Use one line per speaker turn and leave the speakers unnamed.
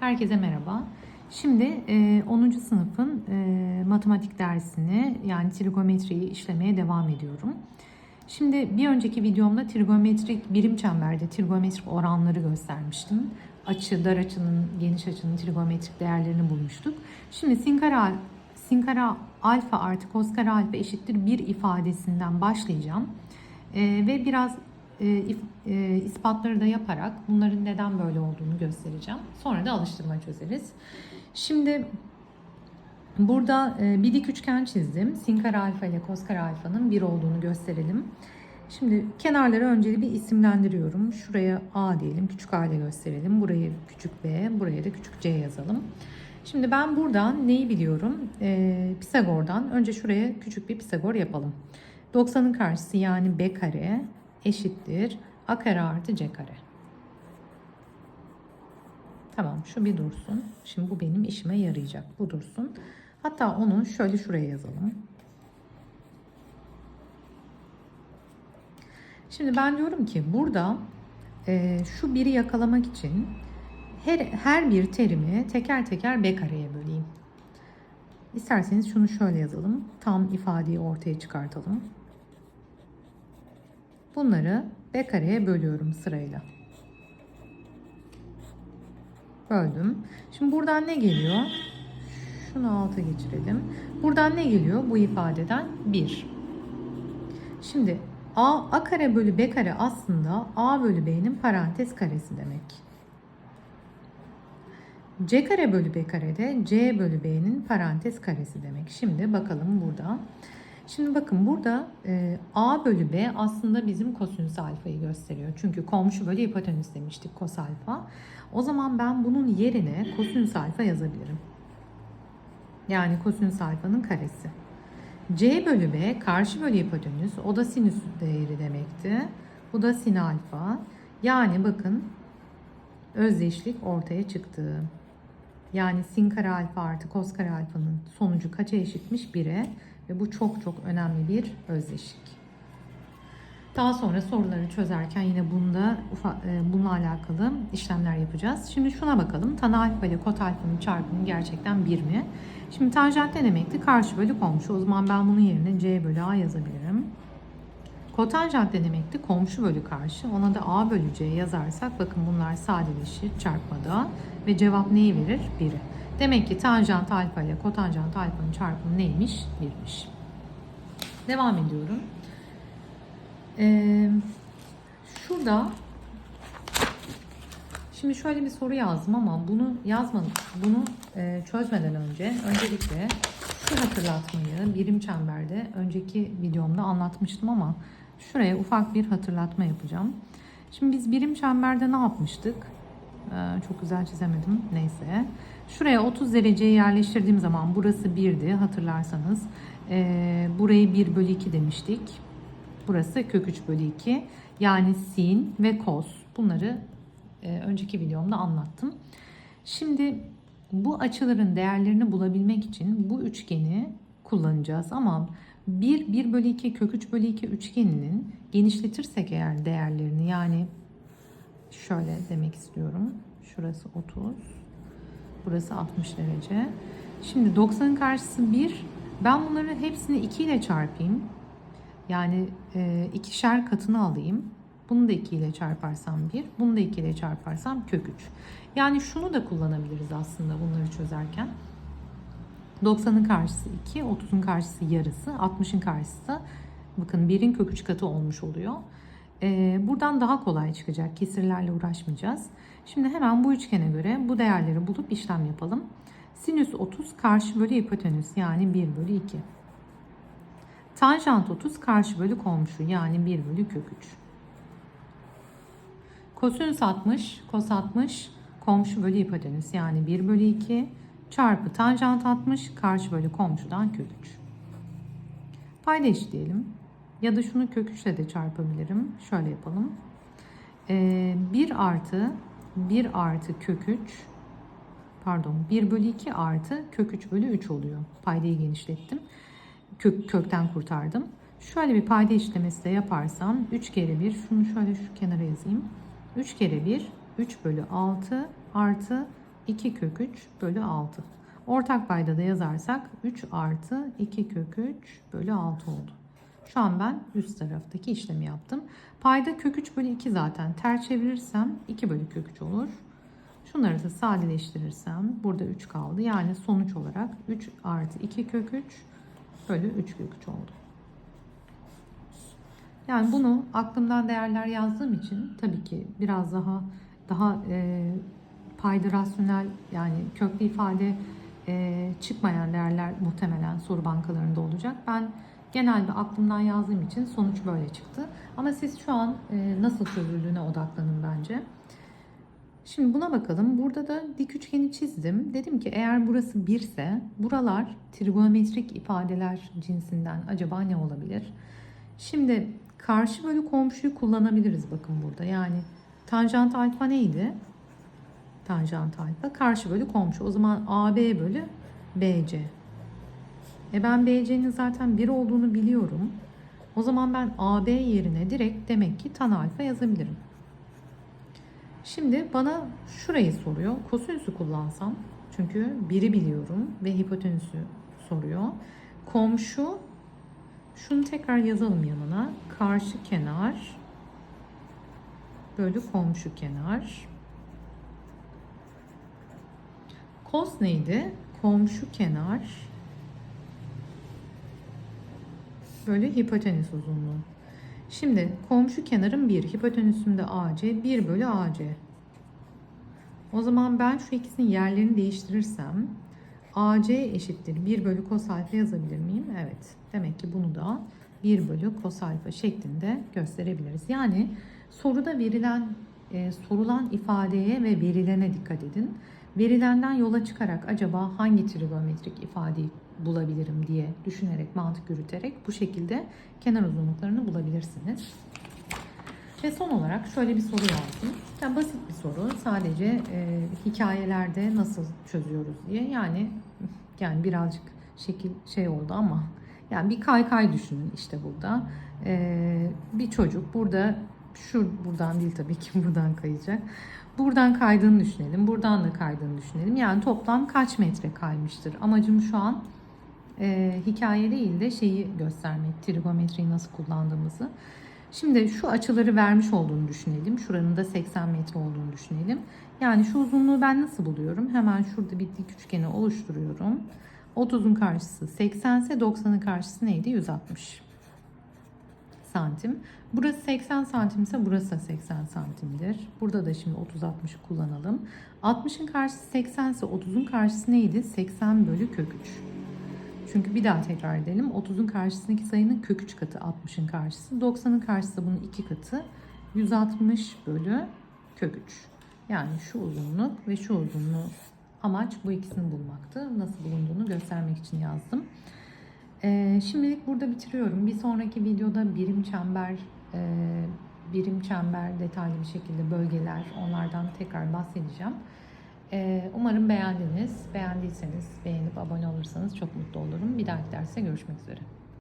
Herkese merhaba. Şimdi 10. sınıfın matematik dersini yani trigonometriyi işlemeye devam ediyorum. Şimdi bir önceki videomda trigonometrik birim çemberde trigonometrik oranları göstermiştim. Açı, dar açının, geniş açının trigonometrik değerlerini bulmuştuk. Şimdi sin kare alfa artı kos kare alfa eşittir 1 ifadesinden başlayacağım. Ve biraz ispatları da yaparak bunların neden böyle olduğunu göstereceğim. Sonra da alıştırma çözeriz. Şimdi burada bir dik üçgen çizdim. Sin kare alfa ile kos kare alfanın 1 olduğunu gösterelim. Şimdi kenarları önce bir isimlendiriyorum. Şuraya A diyelim, küçük A ile gösterelim. Burayı küçük B, buraya da küçük C yazalım. Şimdi ben buradan neyi biliyorum? Pisagor'dan. Önce şuraya küçük bir Pisagor yapalım. 90'ın karşısı yani B kare eşittir A kare artı C kare. Tamam, şu bir dursun. Şimdi bu benim işime yarayacak. Bu dursun. Hatta onu şöyle şuraya yazalım. Şimdi ben diyorum ki burada şu biri yakalamak için her bir terimi teker teker B kareye böleyim. İsterseniz şunu şöyle yazalım. Tam ifadeyi ortaya çıkartalım. Bunları B kareye bölüyorum sırayla. Böldüm. Şimdi buradan ne geliyor? Şunu alta geçirelim. Buradan ne geliyor bu ifadeden? 1. Şimdi A kare bölü B kare aslında A bölü B'nin parantez karesi demek. C kare bölü B kare de C bölü B'nin parantez karesi demek. Şimdi bakalım burada. Şimdi bakın burada A bölü B aslında bizim kosinüs alfayı gösteriyor. Çünkü komşu bölü hipotenüs demiştik kos alfa. O zaman ben bunun yerine kosinüs alfa yazabilirim. Yani kosinüs alfanın karesi. C bölü B karşı bölü hipotenüs, o da sinüs değeri demekti. Bu da sin alfa. Yani bakın özdeşlik ortaya çıktı. Yani sin kare alfa artı kos kare alfanın sonucu kaça eşitmiş? 1'e. Ve bu çok çok önemli bir özdeşlik. Daha sonra soruları çözerken yine bununla alakalı işlemler yapacağız. Şimdi şuna bakalım. Tan alfa ile kot alfanın çarpımı gerçekten 1 mi? Şimdi tanjant ne demekti? Karşı bölü komşu. O zaman ben bunun yerine C bölü A yazabilirim. Kotanjant ne demekti? Komşu bölü karşı. Ona da A bölü C yazarsak bakın bunlar sadeleşir çarpmada ve cevap neyi verir? 1'i. Demek ki tanjant alfa ile kotanjant alfanın çarpımı neymiş? 1'miş. Devam ediyorum. Şurada şimdi şöyle bir soru yazdım ama bunu yazmadım. Bunu çözmeden öncelikle şu hatırlatmayı birim çemberde önceki videomda anlatmıştım ama şuraya ufak bir hatırlatma yapacağım. Şimdi biz birim çemberde ne yapmıştık? Çok güzel çizemedim. Neyse. Şuraya 30 dereceyi yerleştirdiğim zaman burası 1'di hatırlarsanız. Burayı 1 bölü 2 demiştik. Burası kök 3 bölü 2. Yani sin ve kos. Bunları önceki videomda anlattım. Şimdi bu açıların değerlerini bulabilmek için bu üçgeni kullanacağız. Ama 1 bölü 2 kök 3 bölü 2 üçgeninin genişletirsek eğer değerlerini yani şöyle demek istiyorum. Şurası 30. Burası 60 derece. Şimdi 90'ın karşısı 1. Ben bunları hepsini 2 ile çarpayım. Yani ikişer katını alayım. Bunu da 2 ile çarparsam 1. Bunu da 2 ile çarparsam kök 3. Yani şunu da kullanabiliriz aslında bunları çözerken. 90'ın karşısı 2. 30'un karşısı yarısı. 60'ın karşısı bakın 1'in kök 3 katı olmuş oluyor. Buradan daha kolay çıkacak. Kesirlerle uğraşmayacağız. Şimdi hemen bu üçgene göre bu değerleri bulup işlem yapalım. Sinüs 30 karşı bölü hipotenüs yani 1 bölü 2. Tanjant 30 karşı bölü komşu yani 1 bölü kök 3. Kosinüs 60 kos 60 komşu bölü hipotenüs yani 1 bölü 2 çarpı tanjant 60 karşı bölü komşudan kök 3. Payda eşitleyelim. Ya da şunu kök 3 ile de çarpabilirim. Şöyle yapalım. 1 artı kök 3 1 bölü 2 artı kök 3 bölü 3 oluyor. Paydayı genişlettim. Kökten kurtardım. Şöyle bir payda işlemesi de yaparsam 3 kere 1 şunu şöyle şu kenara yazayım. 3 kere 1 3 bölü 6 artı 2 kök 3 bölü 6. Ortak payda da yazarsak 3 artı 2 kök 3 bölü 6 oldu. Şu an ben üst taraftaki işlemi yaptım. Payda kök 3 bölü 2 zaten. Ters çevirirsem 2 bölü kök 3 olur. Şunları da sadeleştirirsem burada 3 kaldı. Yani sonuç olarak 3 artı 2 kök 3 bölü 3 kök 3 oldu. Yani bunu aklımdan değerler yazdığım için tabii ki biraz daha payda rasyonel, yani köklü ifade çıkmayan değerler muhtemelen soru bankalarında olacak. Ben genelde aklımdan yazdığım için sonuç böyle çıktı. Ama siz şu an nasıl çözüldüğüne odaklanın bence. Şimdi buna bakalım. Burada da dik üçgeni çizdim. Dedim ki eğer burası 1 ise buralar trigonometrik ifadeler cinsinden acaba ne olabilir? Şimdi karşı bölü komşuyu kullanabiliriz bakın burada. Yani tanjant alfa neydi? Tanjant alfa karşı bölü komşu. O zaman AB bölü BC. Ben BC'nin zaten 1 olduğunu biliyorum. O zaman ben AB yerine direkt demek ki tan alfa yazabilirim. Şimdi bana şurayı soruyor. Kosinüsü kullansam, çünkü 1'i biliyorum ve hipotenüsü soruyor. Komşu, şunu tekrar yazalım yanına. Karşı kenar bölü komşu kenar. Kos neydi? Komşu kenar bölü hipotenüs uzunluğu. Şimdi komşu kenarım 1, hipotenüsüm de AC, 1 bölü AC. O zaman ben şu ikisinin yerlerini değiştirirsem AC eşittir 1 bölü kos alfa yazabilir miyim? Evet. Demek ki bunu da 1 bölü kos alfa şeklinde gösterebiliriz. Yani soruda sorulan ifadeye ve verilene dikkat edin. Verilenden yola çıkarak acaba hangi trigonometrik ifadeyi bulabilirim diye düşünerek, mantık yürüterek bu şekilde kenar uzunluklarını bulabilirsiniz. Ve son olarak şöyle bir soru yazdım. Yani basit bir soru. Sadece hikayelerde nasıl çözüyoruz diye. Yani birazcık şekil oldu ama yani bir kaykay düşünün işte burada. Bir çocuk burada, buradan değil tabii ki, buradan kayacak. Buradan kaydığını düşünelim. Buradan da kaydığını düşünelim. Yani toplam kaç metre kaymıştır? Amacım şu an hikaye değil de şeyi göstermek. Trigonometriyi nasıl kullandığımızı. Şimdi şu açıları vermiş olduğunu düşünelim. Şuranın da 80 metre olduğunu düşünelim. Yani şu uzunluğu ben nasıl buluyorum? Hemen şurada bir dik üçgeni oluşturuyorum. 30'un karşısı 80 ise 90'ın karşısı neydi? 160 santim. Burası 80 santim ise burası da 80 santimdir. Burada da şimdi 30-60'ı kullanalım. 60'ın karşısı 80 ise 30'un karşısı neydi? 80 bölü kök 3. Çünkü bir daha tekrar edelim. 30'un karşısındaki sayının kök 3 katı 60'ın karşısı. 90'ın karşısı bunun 2 katı. 160 bölü kök 3. Yani şu uzunluk ve şu uzunluğu, amaç bu ikisini bulmaktı. Nasıl bulunduğunu göstermek için yazdım. Şimdilik burada bitiriyorum. Bir sonraki videoda birim çember detaylı bir şekilde bölgeler, onlardan tekrar bahsedeceğim. Umarım beğendiniz. Beğendiyseniz beğenip abone olursanız çok mutlu olurum. Bir dahaki derste görüşmek üzere.